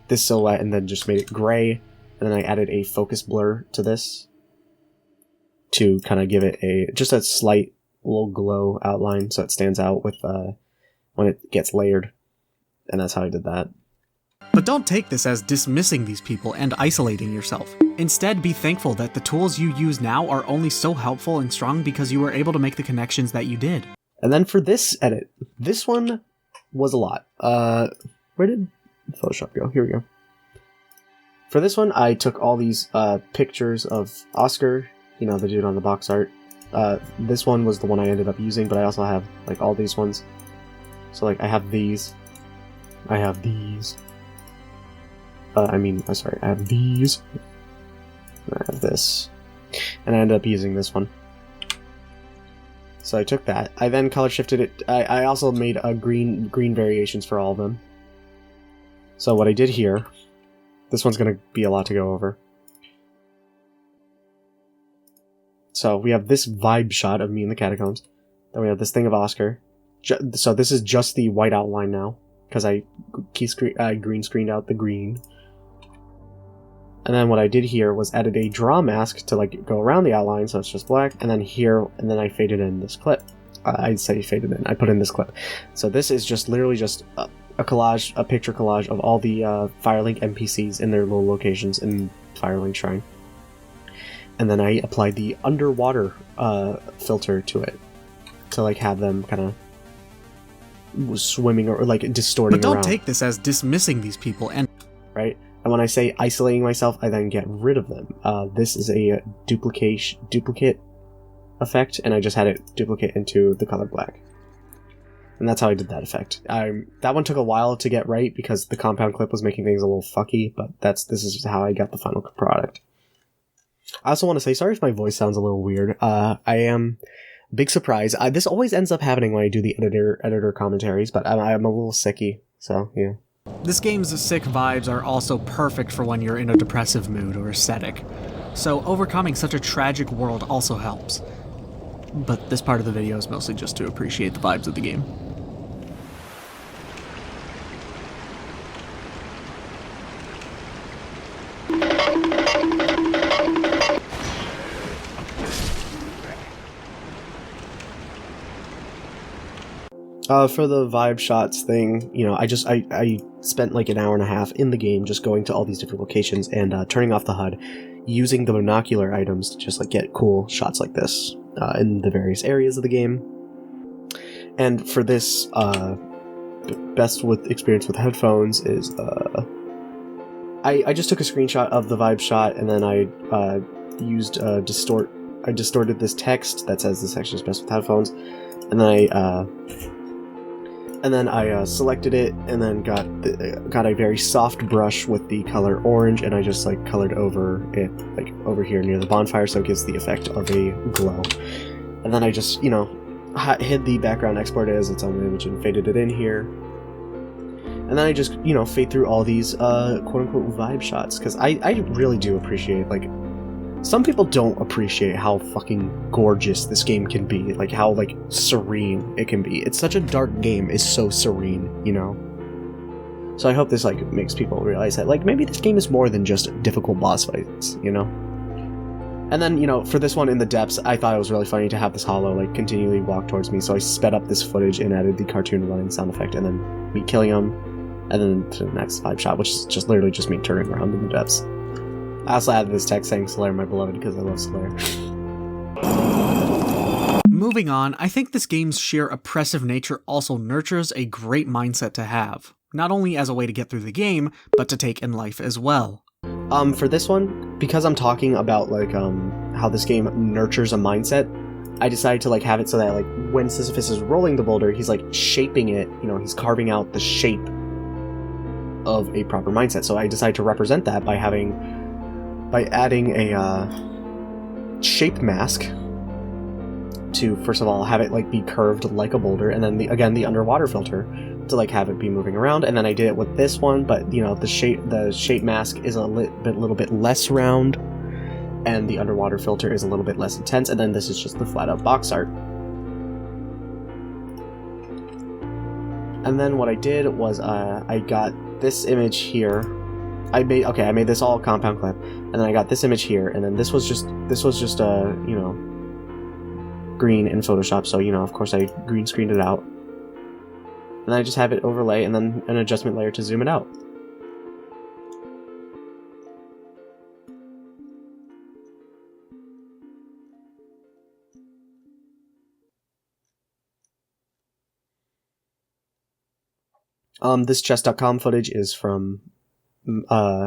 this silhouette and then just made it gray, and then I added a focus blur to this to kind of give it just a slight little glow outline so it stands out with when it gets layered. And that's how I did that. But don't take this as dismissing these people and isolating yourself. Instead, be thankful that the tools you use now are only so helpful and strong because you were able to make the connections that you did. And then for this edit, this one was a lot. Where did Photoshop go? Here we go. For this one, I took all these pictures of Oscar, you know, the dude on the box art. This one was the one I ended up using, but I also have, like, all these ones. So, like, I have these. I have these. I have these. I have this. And I ended up using this one. So I took that. I then color shifted it. I also made green variations for all of them. So what I did here, this one's going to be a lot to go over. So we have this vibe shot of me in the catacombs. Then we have this thing of Oscar. So this is just the white outline now, because I green screened out the green. And then what I did here was added a draw mask to like go around the outline, so it's just black. And then here, and then I faded in this clip. I'd say faded in. I put in this clip. So this is just literally just a collage, a picture collage of all the Firelink NPCs in their little locations in Firelink Shrine. And then I applied the underwater filter to it to like have them kind of swimming or like distorting. But don't around. take this as dismissing these people and right. And when I say isolating myself, I then get rid of them. This is a duplicate effect, and I just had it duplicate into the color black. And that's how I did that effect. That one took a while to get right because the compound clip was making things a little fucky, but this is how I got the final product. I also want to say, sorry if my voice sounds a little weird. I am big surprise. This always ends up happening when I do the editor commentaries, but I'm a little sicky, so yeah. This game's sick vibes are also perfect for when you're in a depressive mood or aesthetic, so overcoming such a tragic world also helps. But this part of the video is mostly just to appreciate the vibes of the game. For the vibe shots thing, you know, I spent like an hour and a half in the game just going to all these different locations and turning off the HUD, using the binocular items to just like get cool shots like this in the various areas of the game. And for this, best with experience with headphones is I just took a screenshot of the vibe shot and then I used distort. I distorted this text that says this section is best with headphones, and then I selected it and then got a very soft brush with the color orange, and I just like colored over it, like over here near the bonfire, so it gives the effect of a glow. And then I just, you know, hid the background, exported it as its own image, and faded it in here. And then I just, you know, fade through all these quote-unquote vibe shots, because I really do appreciate, like, some people don't appreciate how fucking gorgeous this game can be, like how like serene it can be. It's such a dark game, it's so serene, you know? So I hope this like makes people realize that like maybe this game is more than just difficult boss fights, you know? And then, you know, for this one in the depths, I thought it was really funny to have this hollow like continually walk towards me, so I sped up this footage and added the cartoon running sound effect, and then me killing him, and then to the next vibe shot, which is just literally just me turning around in the depths. I also added this text saying Solaire my beloved because I love Solaire. Moving on, I think this game's sheer oppressive nature also nurtures a great mindset to have, not only as a way to get through the game, but to take in life as well. For this one, because I'm talking about like how this game nurtures a mindset, I decided to like have it so that like when Sisyphus is rolling the boulder, he's like shaping it, you know, he's carving out the shape of a proper mindset. So I decided to represent that by adding a shape mask to, first of all, have it like be curved like a boulder, and then the underwater filter to like have it be moving around. And then I did it with this one, but you know, the shape mask is a little bit less round, and the underwater filter is a little bit less intense, and then this is just the flat out box art. And then what I did was I got this image here. I made this all compound clip, and then I got this image here, and then this was just you know, green in Photoshop, so you know, of course I green screened it out. And then I just have it overlay and then an adjustment layer to zoom it out. This chess.com footage is from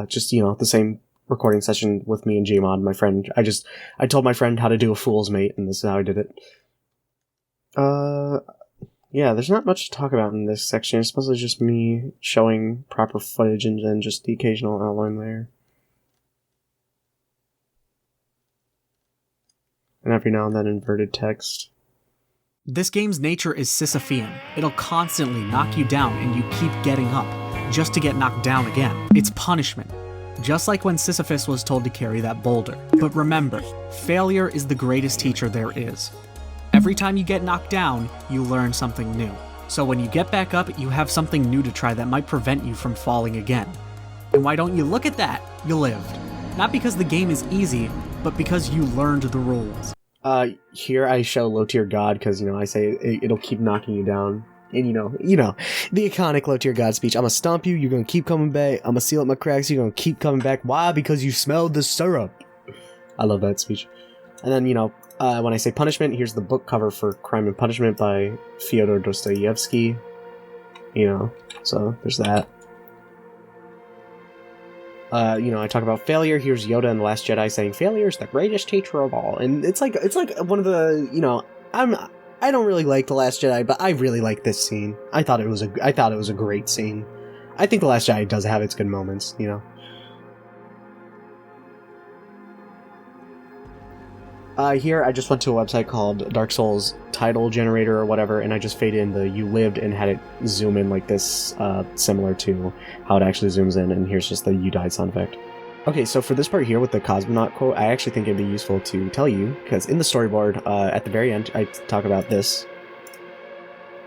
just, you know, the same recording session with me and Gmod, my friend. I told my friend how to do a fool's mate, and this is how I did it. Yeah, there's not much to talk about in this section. It's mostly just me showing proper footage and then just the occasional outline there. And every now and then inverted text. This game's nature is Sisyphean. It'll constantly knock you down and you keep getting up, just to get knocked down again. It's punishment. Just like when Sisyphus was told to carry that boulder. But remember, failure is the greatest teacher there is. Every time you get knocked down, you learn something new. So when you get back up, you have something new to try that might prevent you from falling again. And why don't you look at that? You lived. Not because the game is easy, but because you learned the rules. Here I show low tier god because, you know, I say it'll keep knocking you down. And you know, the iconic low tier god speech. I'm gonna stomp you, you're gonna keep coming back. I'm gonna seal up my cracks, you're gonna keep coming back. Why? Because you smelled the syrup. I love that speech. And then, you know, when I say punishment, here's the book cover for Crime and Punishment by Fyodor Dostoevsky. You know, so there's that. You know, I talk about failure. Here's Yoda in The Last Jedi saying, "Failure is the greatest teacher of all." And it's like one of the, you know, I don't really like The Last Jedi, but I really like this scene. I thought it was a great scene. I think The Last Jedi does have its good moments, you know. Here, I just went to a website called Dark Souls Title Generator or whatever, and I just faded in the "you lived" and had it zoom in like this, similar to how it actually zooms in, and here's just the "you died" sound effect. Okay, so for this part here with the Cosmonaut quote, I actually think it'd be useful to tell you, because in the storyboard, at the very end, I talk about this.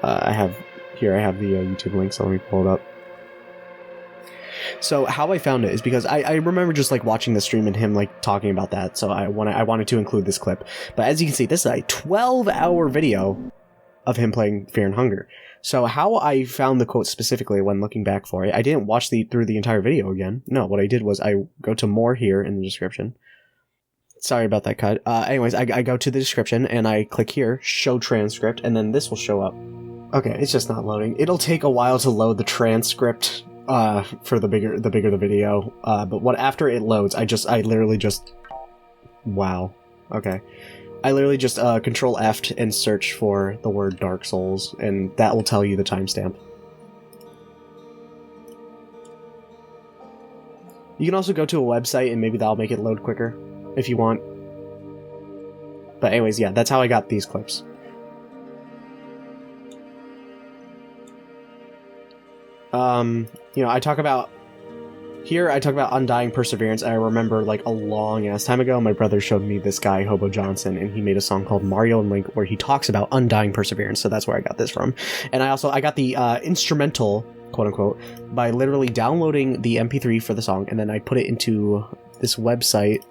I have the YouTube link, so let me pull it up. So how I found it is because I remember just like watching the stream and him like talking about that, so I wanted to include this clip. But as you can see, this is a 12-hour video of him playing Fear and Hunger. So how I found the quote specifically when looking back for it, I didn't watch through the entire video again. No, what I did was I go to more here in the description. Sorry about that cut. Anyways, I go to the description and I click here, show transcript, and then this will show up. Okay, it's just not loading. It'll take a while to load the transcript for the bigger the video. But after it loads, I literally just wow. Okay. I literally just Control F and search for the word Dark Souls, and that will tell you the timestamp. You can also go to a website and maybe that'll make it load quicker if you want. But anyways, yeah, that's how I got these clips. You know, I talk about Undying Perseverance. I remember, like, a long-ass time ago, my brother showed me this guy, Hobo Johnson, and he made a song called Mario and Link where he talks about Undying Perseverance, so that's where I got this from. And I got the instrumental, quote-unquote, by literally downloading the MP3 for the song, and then I put it into this website.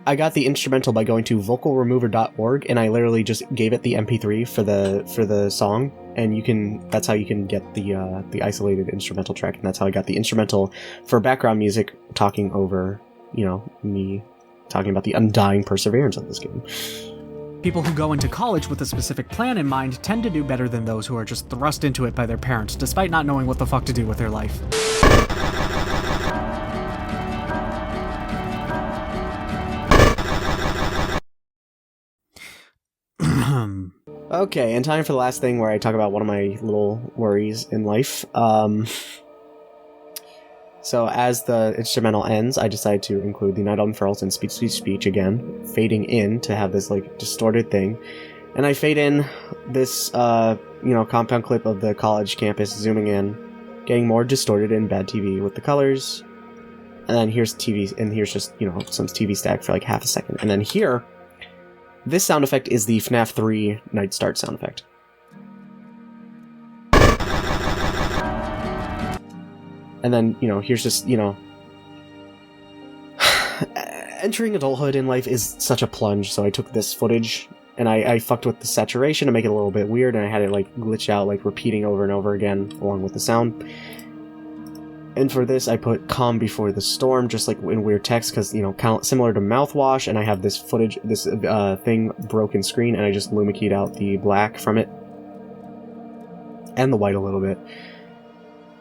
I got the instrumental by going to vocalremover.org, and I literally just gave it the MP3 for the song, and that's how you can get the isolated instrumental track, and that's how I got the instrumental for background music, talking over, you know, me talking about the undying perseverance of this game. People who go into college with a specific plan in mind tend to do better than those who are just thrust into it by their parents, despite not knowing what the fuck to do with their life. Okay, and time for the last thing where I talk about one of my little worries in life. So as the instrumental ends, I decide to include the Night Unfurls and Speech, Speech, Speech again, fading in to have this, like, distorted thing. And I fade in this, you know, compound clip of the college campus zooming in, getting more distorted in bad TV with the colors. And then here's TV, and here's just, you know, some TV stack for like half a second. And then here, this sound effect is the FNAF 3 Night Start sound effect. And then, you know, here's just, you know... Entering adulthood in life is such a plunge, so I took this footage, and I fucked with the saturation to make it a little bit weird, and I had it, like, glitch out, like, repeating over and over again, along with the sound. And for this, I put Calm Before the Storm, just like in weird text, because, you know, kind of similar to Mouthwash, and I have this footage, this thing broken screen, and I just Luma keyed out the black from it, and the white a little bit.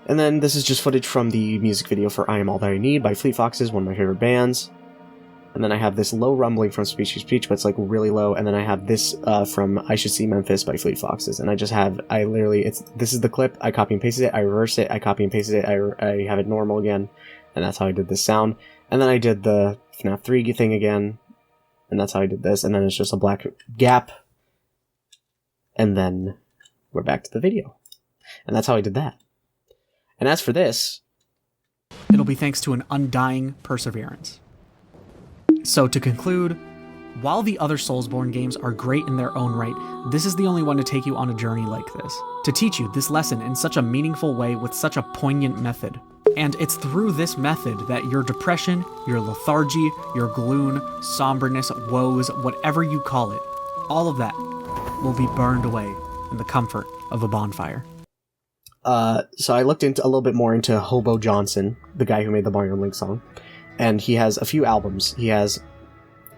And then this is just footage from the music video for I Am All That I Need by Fleet Foxes, one of my favorite bands. And then I have this low rumbling from Speech to Speech, but it's like really low. And then I have this from I Should See Memphis by Fleet Foxes. And this is the clip. I copy and pasted it. I reverse it. I copy and pasted it. I have it normal again. And that's how I did this sound. And then I did the FNAF 3 thing again. And that's how I did this. And then it's just a black gap. And then we're back to the video. And that's how I did that. And as for this, it'll be thanks to an undying perseverance. So to conclude, while the other Soulsborne games are great in their own right, this is the only one to take you on a journey like this, to teach you this lesson in such a meaningful way with such a poignant method. And it's through this method that your depression, your lethargy, your gloom, somberness, woes, whatever you call it, all of that will be burned away in the comfort of a bonfire. So I looked into a little bit more into Hobo Johnson, the guy who made the Mario Link song, and he has a few albums.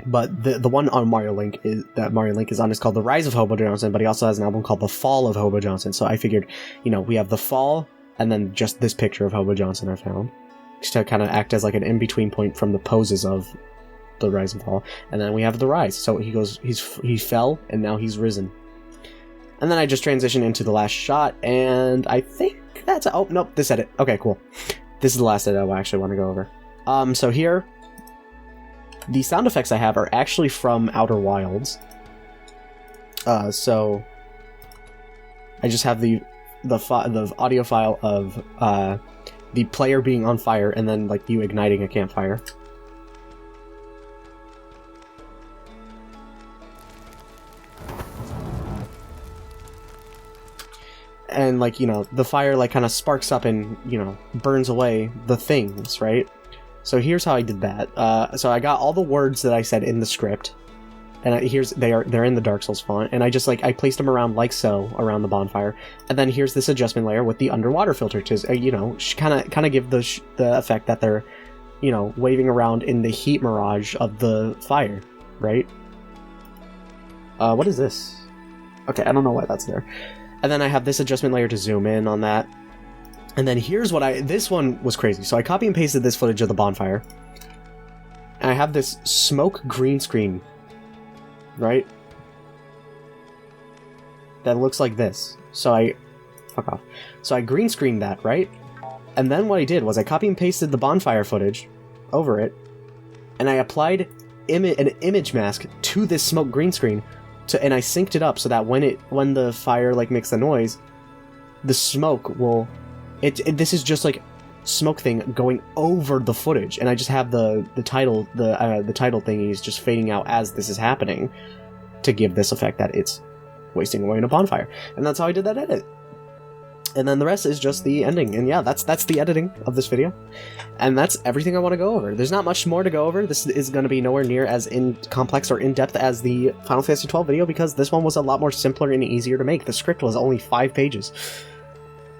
But the one on Mario Link is on is called The Rise of Hobo Johnson, but he also has an album called The Fall of Hobo Johnson. So I figured, we have The Fall, and then just this picture of Hobo Johnson I found, just to kind of act as like an in-between point from the poses of The Rise and Fall, and then we have The Rise. So he fell, and now he's risen. And then I just transitioned into the last shot, and I think that's... Oh, nope, this edit. Okay, cool. This is the last edit I actually want to go over. So here, the sound effects I have are actually from Outer Wilds. So I just have the audio file of the player being on fire, and then like you igniting a campfire. And, the fire, kind of sparks up and, burns away the things, right? So here's how I did that. So I got all the words that I said in the script, and they're in the Dark Souls font, and I just, I placed them around like so, around the bonfire, and then here's this adjustment layer with the underwater filter to, kind of give the effect that they're, waving around in the heat mirage of the fire, right? What is this? Okay, I don't know why that's there. And then I have this adjustment layer to zoom in on that. And then here's this one was crazy. So I copy and pasted this footage of the bonfire. And I have this smoke green screen, right? That looks like this. Fuck off. So I green screened that, right? And then what I did was I copy and pasted the bonfire footage over it. And I applied an image mask to this smoke green screen. And I synced it up so that when the fire makes the noise, the smoke will. This is just smoke thing going over the footage, and I just have the title thingies just fading out as this is happening to give this effect that it's wasting away in a bonfire, and that's how I did that edit. And then the rest is just the ending, and yeah, that's the editing of this video, and that's everything I want to go over. There's not much more to go over. This is going to be nowhere near as complex or in-depth as the Final Fantasy XII video, because this one was a lot more simpler and easier to make. The script was only 5 pages.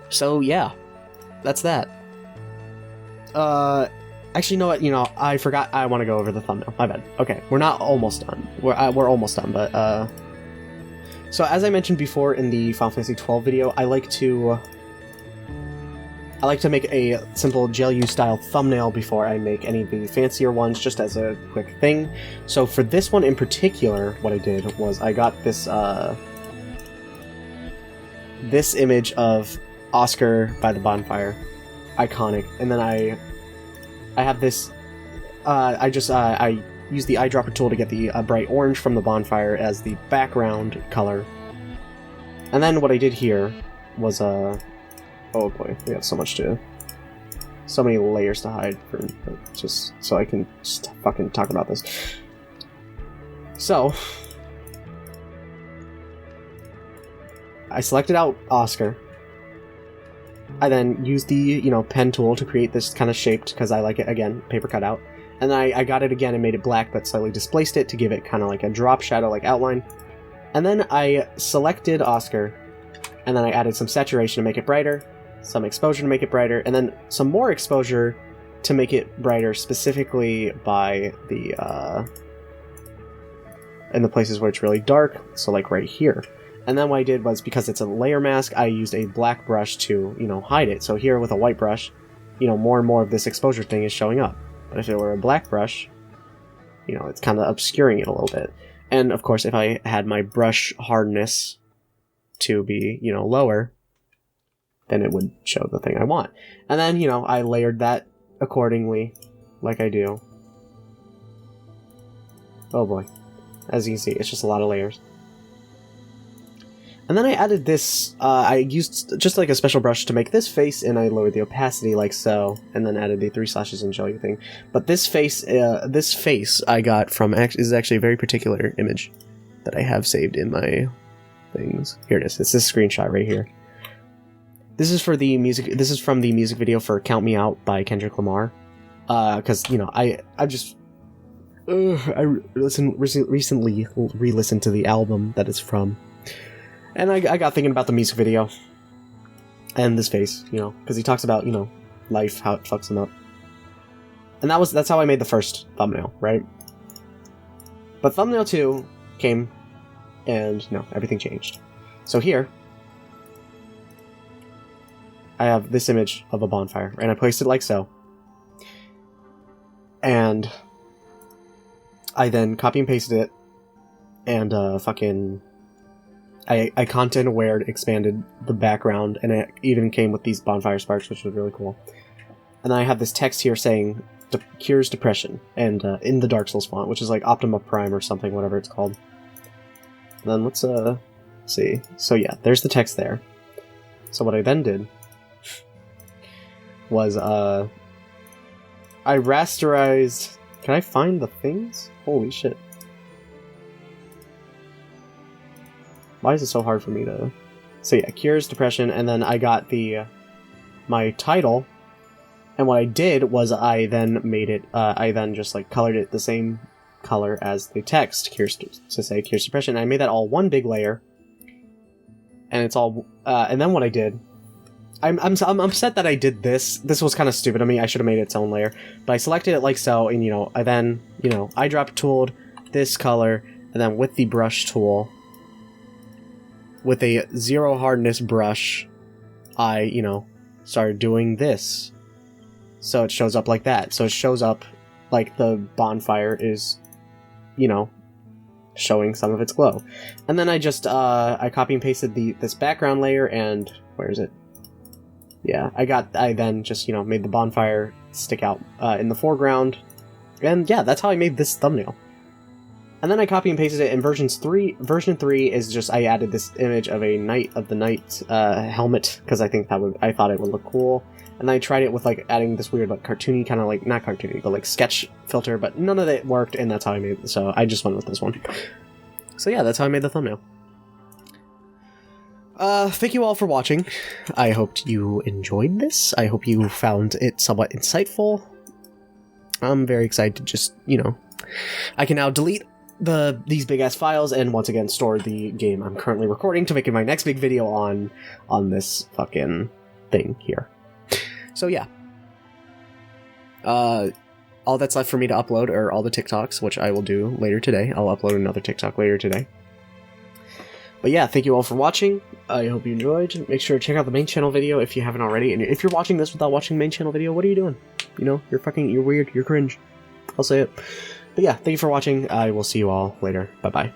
So yeah, that's that. Actually, you know what? I forgot I want to go over the thumbnail. My bad. Okay, we're not almost done. We're almost done, but so as I mentioned before in the Final Fantasy XII video, I like to make a simple JLU style thumbnail before I make any of the fancier ones, just as a quick thing. So for this one in particular, what I did was I got this this image of Oscar by the bonfire, iconic, and then I have this. I use the eyedropper tool to get the bright orange from the bonfire as the background color. And then what I did here was, oh boy, we have so many layers to hide for just so I can just fucking talk about this. So, I selected out Oscar. I then used the, pen tool to create this kind of shaped, because I like it, again, paper cutout. And then I got it again and made it black, but slightly displaced it to give it kind of like a drop shadow outline. And then I selected Oscar, and then I added some saturation to make it brighter, some exposure to make it brighter, and then some more exposure to make it brighter, specifically by the in the places where it's really dark, so right here. And then what I did was, because it's a layer mask, I used a black brush to, you know, hide it. So here with a white brush, you know, more and more of this exposure thing is showing up. But if it were a black brush, you know, it's kind of obscuring it a little bit. And of course, if I had my brush hardness to be, you know, lower, then it would show the thing I want. And then, you know, I layered that accordingly, like I do. Oh boy. As you can see, it's just a lot of layers. And then I added this, I used just like a special brush to make this face, and I lowered the opacity like so, and then added the 3 slashes and jelly thing. But this face I got from, is actually a very particular image that I have saved in my things. Here it is. It's this screenshot right here. This is for the music. This is from the music video for "Count Me Out" by Kendrick Lamar. Because you know, I recently re-listened to the album that it's from, and I got thinking about the music video and this face, you know, because he talks about, you know, life, how it fucks him up, and that's how I made the first thumbnail, right? But thumbnail 2 came, and no, everything changed. So here, I have this image of a bonfire, and I placed it like so. And I then copy and pasted it, and I content-aware expanded the background, and it even came with these bonfire sparks, which was really cool. And then I have this text here saying, cures depression, and in the Dark Souls font, which is like Optima Prime or something, whatever it's called. And then let's see. So yeah, there's the text there. So what I then did was I rasterized. Can I find the things? Holy shit. Why is it so hard for me to... So yeah, cures depression, and then I got my title, and what I did was I then made it, I then just like colored it the same color as the text, cures depression, and I made that all one big layer, and it's all, and then what I did, I'm upset that I did this. This was kind of stupid of me. I should have made its own layer. But I selected it like so, and, you know, I then, you know, eyedrop tooled this color, and then with the brush tool, with a 0 hardness brush, I, you know, started doing this. So it shows up like that. So it shows up like the bonfire is, you know, showing some of its glow. And then I just, I copy and pasted this background layer, and, where is it? Yeah, I then just, you know, made the bonfire stick out in the foreground, and yeah, that's how I made this thumbnail. And then I copy and pasted it in version 3 is just, I added this image of a Knight of the Night helmet, because I thought it would look cool, and I tried it with like adding this weird like cartoony kind of like, not cartoony, but like sketch filter, but none of it worked, and that's how I made it, so I just went with this one. So yeah, that's how I made the thumbnail. Thank you all for watching. I hope you enjoyed this. I hope you found it somewhat insightful. I'm very excited to just, you know, I can now delete these big-ass files and once again store the game I'm currently recording to make it my next big video on this fucking thing here. So yeah. All that's left for me to upload are all the TikToks, which I will do later today. I'll upload another TikTok later today. But yeah, thank you all for watching. I hope you enjoyed. Make sure to check out the main channel video if you haven't already. And if you're watching this without watching the main channel video, what are you doing? You know, you're weird, you're cringe. I'll say it. But yeah, thank you for watching. I will see you all later. Bye-bye.